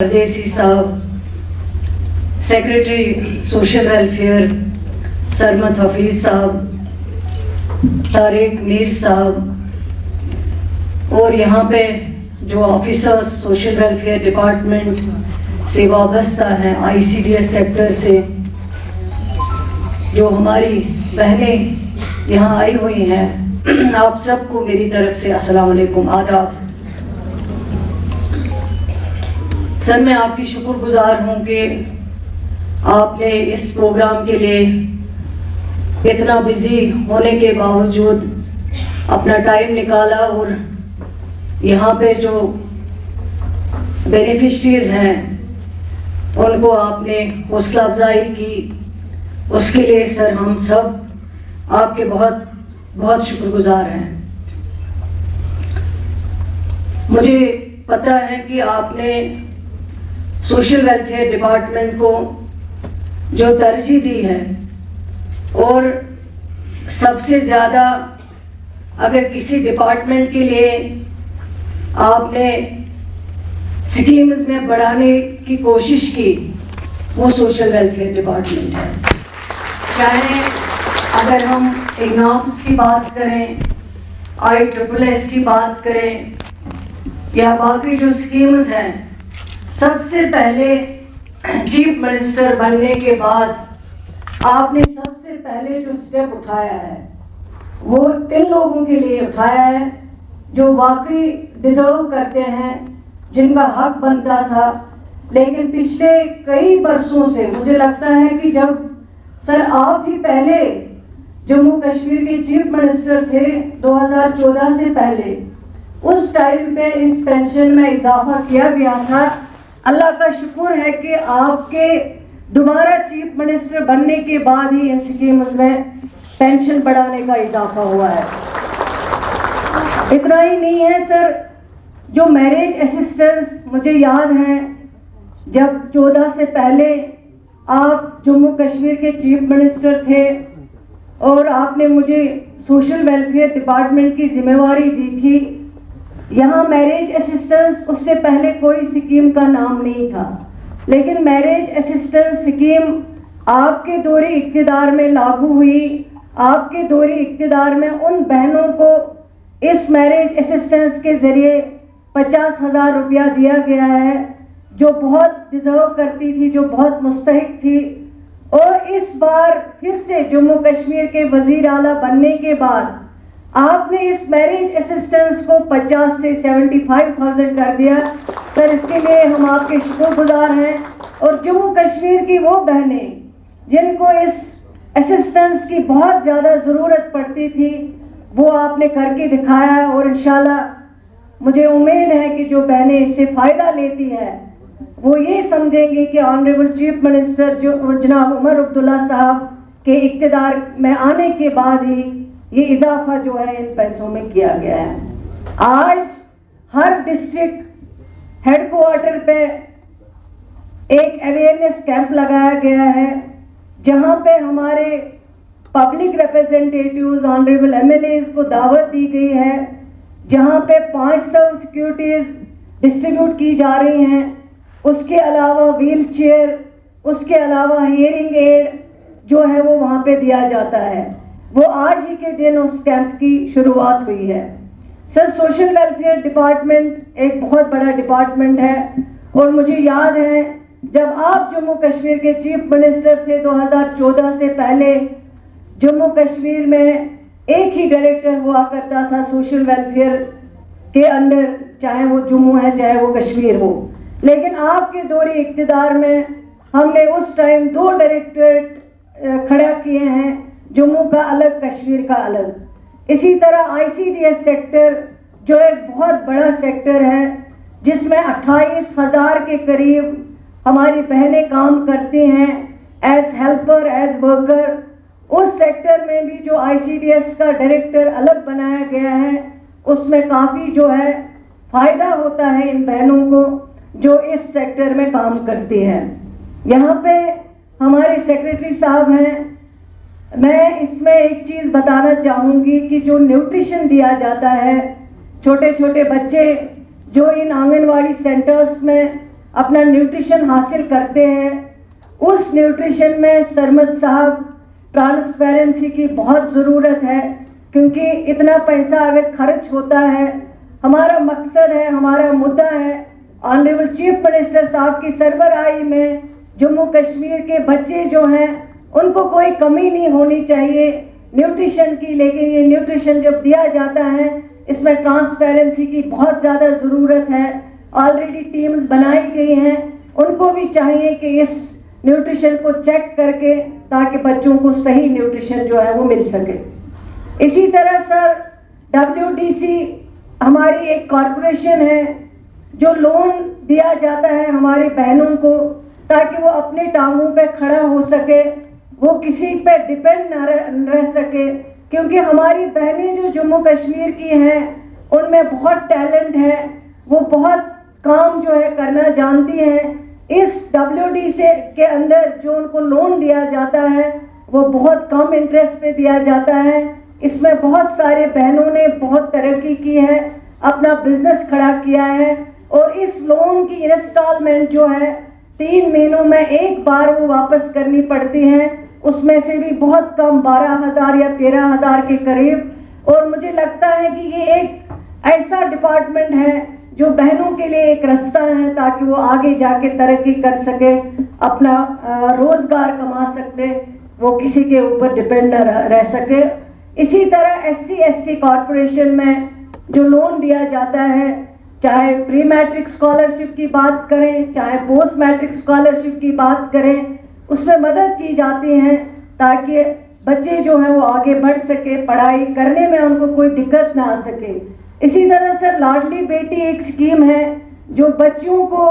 परदेसी साहब, secretary social welfare सरमत Hafeez साहब, तारिक मीर साहब और यहाँ पे जो ऑफिसर्स सोशल वेलफेयर डिपार्टमेंट से वाबस्ता हैं, ICDS सेक्टर से जो हमारी बहनें यहाँ आई हुई हैं, आप सबको मेरी तरफ से अस्सलाम वालेकुम, आदाब। सर, मैं आपकी शुक्रगुजार हूँ कि आपने इस प्रोग्राम के लिए इतना बिजी होने के बावजूद अपना टाइम निकाला और यहाँ पे जो बेनिफिशरीज हैं उनको आपने हौसला अफजाई की, उसके लिए सर हम सब आपके बहुत बहुत शुक्रगुजार हैं। मुझे पता है कि आपने सोशल वेलफेयर डिपार्टमेंट को जो तरजीह दी है और सबसे ज़्यादा अगर किसी डिपार्टमेंट के लिए आपने स्कीम्स में बढ़ाने की कोशिश की, वो सोशल वेलफेयर डिपार्टमेंट है। चाहे अगर हम एग्जाम्स की बात करें, ISSS की बात करें या बाकी जो स्कीम्स हैं, सबसे पहले चीफ मिनिस्टर बनने के बाद आपने सबसे पहले जो स्टेप उठाया है वो इन लोगों के लिए उठाया है जो वाकई डिजर्व करते हैं, जिनका हक बनता था। लेकिन पिछले कई बरसों से मुझे लगता है कि जब सर आप ही पहले जम्मू कश्मीर के चीफ मिनिस्टर थे 2014 से पहले, उस टाइम पे इस पेंशन में इजाफा किया गया था। अल्लाह का शुक्र है कि आपके दोबारा चीफ मिनिस्टर बनने के बाद ही इन स्कीम्स में पेंशन बढ़ाने का इजाफा हुआ है। इतना ही नहीं है सर, जो मैरिज असिस्टेंस, मुझे याद है जब 14 से पहले आप जम्मू कश्मीर के चीफ मिनिस्टर थे और आपने मुझे सोशल वेलफेयर डिपार्टमेंट की जिम्मेवारी दी थी। यहाँ मैरिज असिस्टेंस, उससे पहले कोई स्कीम का नाम नहीं था, लेकिन मैरिज असिस्टेंस स्कीम आपके दौरे इक़्तिदार में लागू हुई। आपके दौरे इक़्तिदार में उन बहनों को इस मैरिज असिस्टेंस के ज़रिए 50,000 रुपया दिया गया है जो बहुत डिज़र्व करती थी, जो बहुत मुस्तहिक थी। और इस बार फिर से जम्मू कश्मीर के वज़ीर आला बनने के बाद आपने इस मैरिज असिस्टेंस को 50 से 75,000 कर दिया। सर, इसके लिए हम आपके शुक्रगुजार हैं। और जम्मू कश्मीर की वो बहनें जिनको इस असिस्टेंस की बहुत ज़्यादा ज़रूरत पड़ती थी, वो आपने करके दिखाया। और इंशाल्लाह मुझे उम्मीद है कि जो बहनें इससे फ़ायदा लेती हैं वो ये समझेंगे कि ऑनरेबल चीफ मिनिस्टर जो जनाब उमर अब्दुल्ला साहब के इक़्तिदार में आने के बाद ही ये इजाफा जो है इन पैसों में किया गया है। आज हर डिस्ट्रिक्ट हेडक्वार्टर पे एक अवेयरनेस कैंप लगाया गया है जहां पे हमारे पब्लिक रिप्रेजेंटेटिव्स, ऑनरेबल MLAs को दावत दी गई है, जहां पे 500 सिक्योरिटीज़ डिस्ट्रीब्यूट की जा रही हैं। उसके अलावा व्हील चेयर, उसके अलावा हियरिंग एड जो है वो वहाँ पे दिया जाता है। वो आज ही के दिन उस कैंप की शुरुआत हुई है। सर, सोशल वेलफेयर डिपार्टमेंट एक बहुत बड़ा डिपार्टमेंट है और मुझे याद है जब आप जम्मू कश्मीर के चीफ मिनिस्टर थे 2014 से पहले, जम्मू कश्मीर में एक ही डायरेक्टर हुआ करता था सोशल वेलफेयर के अंडर, चाहे वो जम्मू है चाहे वो कश्मीर हो। लेकिन आपके दौरे इक़्तिदार में हमने उस टाइम 2 डायरेक्टरेट खड़ा किए हैं, जम्मू का अलग, कश्मीर का अलग। इसी तरह ICDS सेक्टर जो एक बहुत बड़ा सेक्टर है जिसमें 28,000 के करीब हमारी बहनें काम करती हैं एज हेल्पर, एज वर्कर। उस सेक्टर में भी जो ICDS का डायरेक्टर अलग बनाया गया है, उसमें काफ़ी जो है फ़ायदा होता है इन बहनों को जो इस सेक्टर में काम करती हैं। यहाँ पे हमारे सेक्रेटरी साहब हैं। मैं इसमें एक चीज़ बताना चाहूँगी कि जो न्यूट्रिशन दिया जाता है, छोटे छोटे बच्चे जो इन आंगनवाड़ी सेंटर्स में अपना न्यूट्रिशन हासिल करते हैं, उस न्यूट्रिशन में सरमद साहब ट्रांसपेरेंसी की बहुत ज़रूरत है, क्योंकि इतना पैसा अगर खर्च होता है, हमारा मकसद है, हमारा मुद्दा है ऑनरेबल चीफ मिनिस्टर साहब की सरबराही में जम्मू कश्मीर के बच्चे जो हैं उनको कोई कमी नहीं होनी चाहिए न्यूट्रिशन की। लेकिन ये न्यूट्रिशन जब दिया जाता है इसमें ट्रांसपेरेंसी की बहुत ज़्यादा ज़रूरत है। ऑलरेडी टीम्स बनाई गई हैं, उनको भी चाहिए कि इस न्यूट्रिशन को चेक करके ताकि बच्चों को सही न्यूट्रिशन जो है वो मिल सके। इसी तरह सर WDC हमारी एक कॉरपोरेशन है जो लोन दिया जाता है हमारी बहनों को ताकि वो अपने टांगों पे खड़ा हो सके, वो किसी पे डिपेंड ना रह सके, क्योंकि हमारी बहनें जो जम्मू कश्मीर की हैं उनमें बहुत टैलेंट है, वो बहुत काम जो है करना जानती हैं। इस WDC के अंदर जो उनको लोन दिया जाता है वो बहुत कम इंटरेस्ट पे दिया जाता है। इसमें बहुत सारे बहनों ने बहुत तरक्की की है, अपना बिजनेस खड़ा किया है, और इस लोन की इंस्टॉलमेंट जो है 3 महीनों में एक बार वो वापस करनी पड़ती हैं, उसमें से भी बहुत कम 12,000 या 13,000 के करीब। और मुझे लगता है कि ये एक ऐसा डिपार्टमेंट है जो बहनों के लिए एक रास्ता है ताकि वो आगे जाके तरक्की कर सके, अपना रोज़गार कमा सके, वो किसी के ऊपर डिपेंड न रह सके। इसी तरह SC ST कॉरपोरेशन में जो लोन दिया जाता है, चाहे प्री मैट्रिक स्कॉलरशिप की बात करें, चाहे पोस्ट मैट्रिक स्कॉलरशिप की बात करें, उसमें मदद की जाती है ताकि बच्चे जो हैं वो आगे बढ़ सके, पढ़ाई करने में उनको कोई दिक्कत ना आ सके। इसी तरह सर लाडली बेटी एक स्कीम है जो बच्चियों को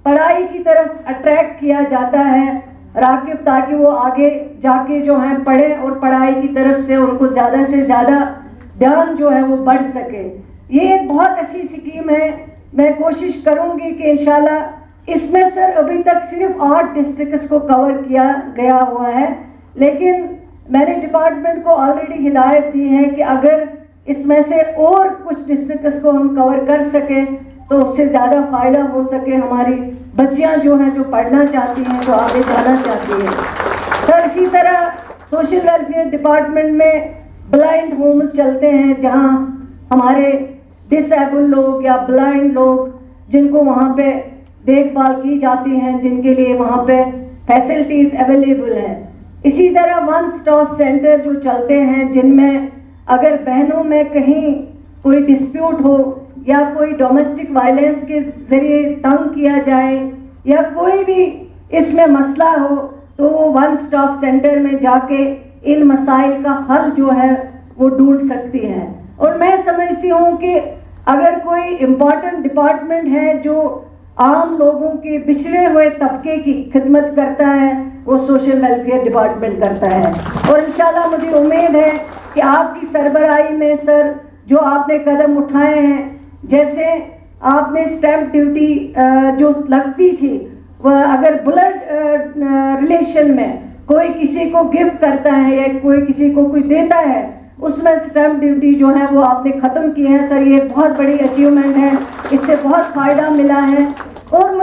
पढ़ाई की तरफ अट्रैक्ट किया जाता है राकिब, ताकि वो आगे जाके जो हैं पढ़ें और पढ़ाई की तरफ से उनको ज़्यादा से ज़्यादा ध्यान जो है वो बढ़ सके। ये एक बहुत अच्छी स्कीम है, मैं कोशिश करूँगी कि इंशाल्लाह इसमें सर अभी तक सिर्फ 8 डिस्ट्रिक्ट्स को कवर किया गया हुआ है, लेकिन मैंने डिपार्टमेंट को ऑलरेडी हिदायत दी है कि अगर इसमें से और कुछ डिस्ट्रिक्ट्स को हम कवर कर सकें तो उससे ज़्यादा फ़ायदा हो सके। हमारी बच्चियां जो हैं जो पढ़ना चाहती हैं, जो आगे जाना चाहती हैं। सर इसी तरह सोशल वेलफेयर डिपार्टमेंट में ब्लाइंड होम्स चलते हैं जहां हमारे डिसेबल लोग या ब्लाइंड लोग जिनको वहां पे देखभाल की जाती हैं, जिनके लिए वहां पे फैसिलिटीज़ अवेलेबल हैं। इसी तरह वन स्टॉप सेंटर जो चलते हैं जिनमें अगर बहनों में कहीं कोई डिस्प्यूट हो या कोई डोमेस्टिक वायलेंस के ज़रिए तंग किया जाए या कोई भी इसमें मसला हो तो वो वन स्टॉप सेंटर में जाके इन मसाइल का हल जो है वो ढूंढ सकती हैं। और मैं समझती हूँ कि अगर कोई इम्पॉर्टेंट डिपार्टमेंट है जो आम लोगों के बिछड़े हुए तबके की खिदमत करता है वो सोशल वेलफेयर डिपार्टमेंट करता है। और इंशाल्लाह मुझे उम्मीद है कि आपकी सरबराही में सर जो आपने कदम उठाए हैं, जैसे आपने स्टैम्प ड्यूटी जो लगती थी वह अगर ब्लड रिलेशन में कोई किसी को गिफ्ट करता है या कोई किसी को कुछ देता है उसमें स्टैम्प ड्यूटी जो है वो आपने ख़त्म की है सर, ये बहुत बड़ी अचीवमेंट है, इससे बहुत फ़ायदा मिला है। और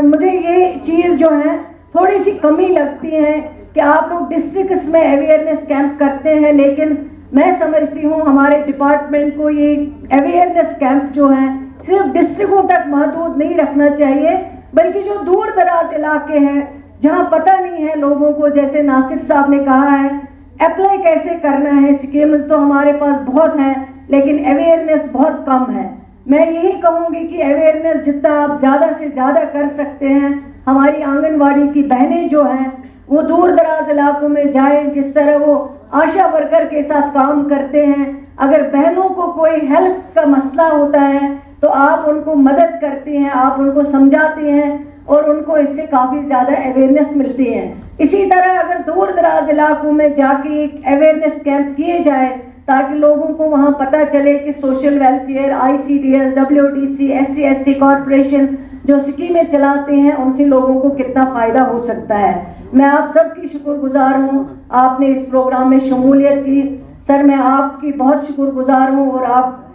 मुझे ये चीज़ जो है थोड़ी सी कमी लगती है कि आप लोग डिस्ट्रिक्ट्स में अवेयरनेस कैंप करते हैं, लेकिन मैं समझती हूँ हमारे डिपार्टमेंट को ये अवेयरनेस कैंप जो है सिर्फ डिस्ट्रिक्टों तक महदूद नहीं रखना चाहिए, बल्कि जो दूर दराज इलाके हैं जहाँ पता नहीं है लोगों को, जैसे नासिर साहब ने कहा है अप्लाई कैसे करना है, स्कीम्स तो हमारे पास बहुत हैं लेकिन अवेयरनेस बहुत कम है। मैं यही कहूँगी कि अवेयरनेस जितना आप ज़्यादा से ज़्यादा कर सकते हैं, हमारी आंगनवाड़ी की बहनें जो हैं वो दूर दराज इलाकों में जाएं, जिस तरह वो आशा वर्कर के साथ काम करते हैं। अगर बहनों को कोई हेल्थ का मसला होता है तो आप उनको मदद करती हैं, आप उनको समझाती हैं और उनको इससे काफ़ी ज़्यादा अवेयरनेस मिलती है। इसी तरह अगर दूर दराज इलाकों में जाके एक अवेयरनेस कैंप किए जाए ताकि लोगों को वहाँ पता चले कि social welfare, ICDS, WDC, SC ST corporation जो स्कीमें चलाते हैं उनसे लोगों को कितना फ़ायदा हो सकता है। मैं आप सबकी शुक्रगुजार हूँ, आपने इस प्रोग्राम में शमूलियत की। सर मैं आपकी बहुत शुक्रगुजार हूँ और आप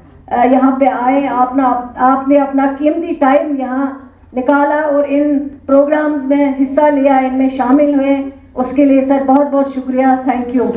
यहाँ पे आए, आपने अपना कीमती टाइम यहाँ निकाला और इन प्रोग्राम्स में हिस्सा लिया, इनमें शामिल हुए, उसके लिए सर बहुत बहुत शुक्रिया। Thank you.